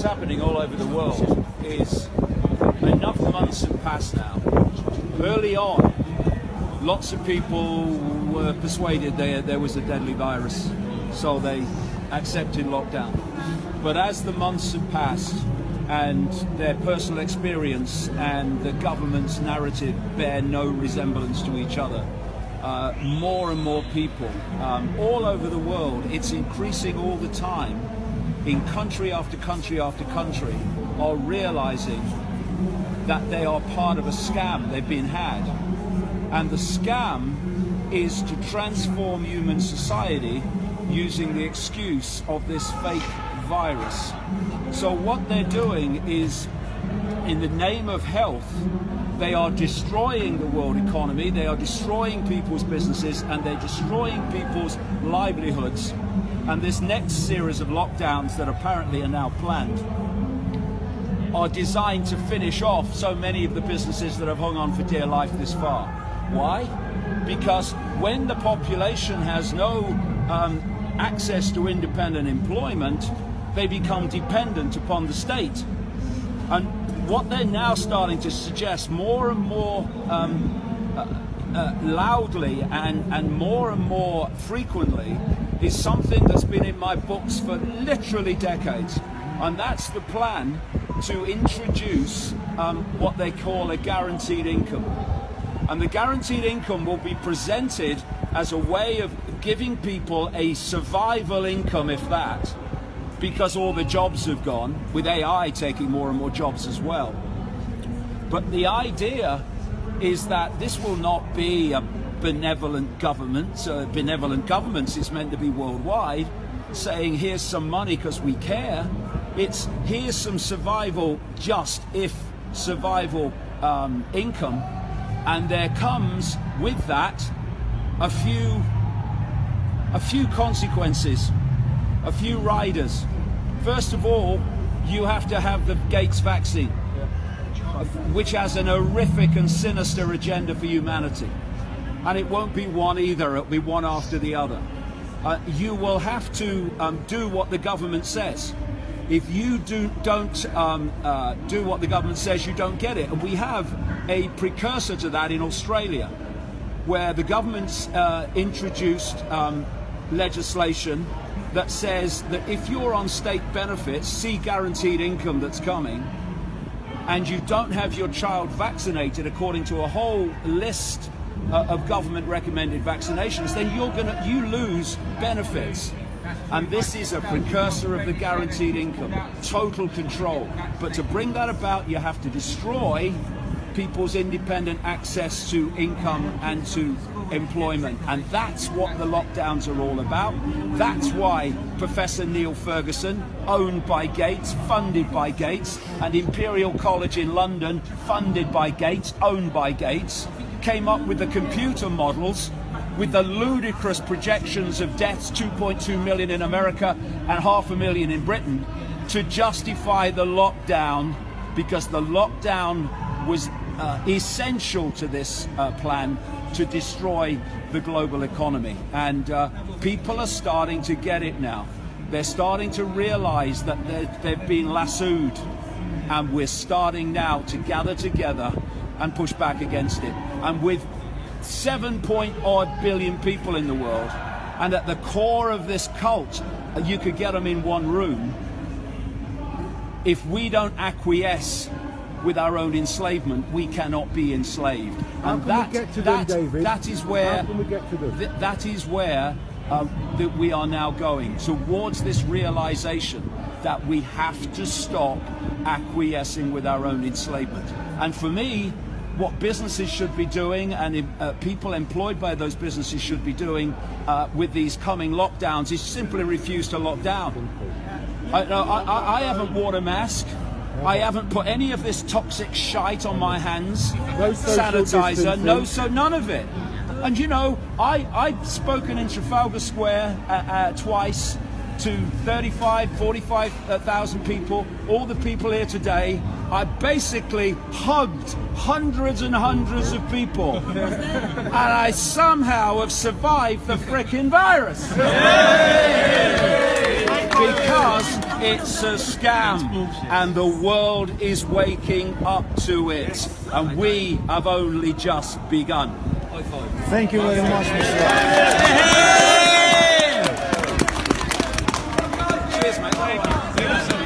happening all over the world is enough months have passed now. Early on, lots of people were persuaded there was a deadly virus, so they accepted lockdown. But as the months have passed and their personal experience and the government's narrative bear no resemblance to each other, more and more people all over the world, it's increasing all the time, in country after country after country, are realizing that they are part of a scam. They've been had. And the scam is to transform human society using the excuse of this fake virus. So what they're doing is, in the name of health, they are destroying the world economy, they are destroying people's businesses, and they're destroying people's livelihoods. And this next series of lockdowns that apparently are now planned are designed to finish off so many of the businesses that have hung on for dear life this far. Why? Because when the population has no access to independent employment, they become dependent upon the state. And what they're now starting to suggest more and more loudly and more frequently is something that's been in my books for literally decades. And that's the plan to introduce what they call a guaranteed income. And the guaranteed income will be presented as a way of giving people a survival income, if that, because all the jobs have gone, with AI taking more and more jobs as well. But the idea is that this will not be a benevolent government. Benevolent governments is meant to be worldwide, saying here's some money because we care. It's here's some survival, just if survival income. And there comes with that a few consequences, a few riders. First of all, you have to have the Gates vaccine, which has an horrific and sinister agenda for humanity. And it won't be one either, it'll be one after the other. You will have to do what the government says. If you don't do what the government says, you don't get it. And we have a precursor to that in Australia, where the government's introduced legislation that says that if you're on state benefits, see guaranteed income that's coming, and you don't have your child vaccinated according to a whole list of government recommended vaccinations, then you lose benefits. And this is a precursor of the guaranteed income, total control. But to bring that about, you have to destroy people's independent access to income and to employment. And that's what the lockdowns are all about. That's why Professor Neil Ferguson, owned by Gates, funded by Gates, and Imperial College in London, funded by Gates, owned by Gates, came up with the computer models with the ludicrous projections of deaths, 2.2 million in America and 500,000 in Britain, to justify the lockdown, because the lockdown was essential to this plan to destroy the global economy. And people are starting to get it now. They're starting to realize that they've been lassoed, and we're starting now to gather together and push back against it. And with 7-odd billion people in the world, and at the core of this cult, you could get them in one room. If we don't acquiesce with our own enslavement, we cannot be enslaved. And that is where that we are now going towards this realization that we have to stop acquiescing with our own enslavement. And for me, what businesses should be doing, and people employed by those businesses should be doing with these coming lockdowns, is simply refuse to lock down. I haven't worn a mask. I haven't put any of this toxic shite on my hands. No sanitizer, none of it. And you know, I've spoken in Trafalgar Square twice to 45,000 people, all the people here today. I basically hugged hundreds and hundreds of people, and I somehow have survived the frickin' virus. Because It's a scam, and the world is waking up to it, and we have only just begun. Thank you very much, Mr. Cheers, mate.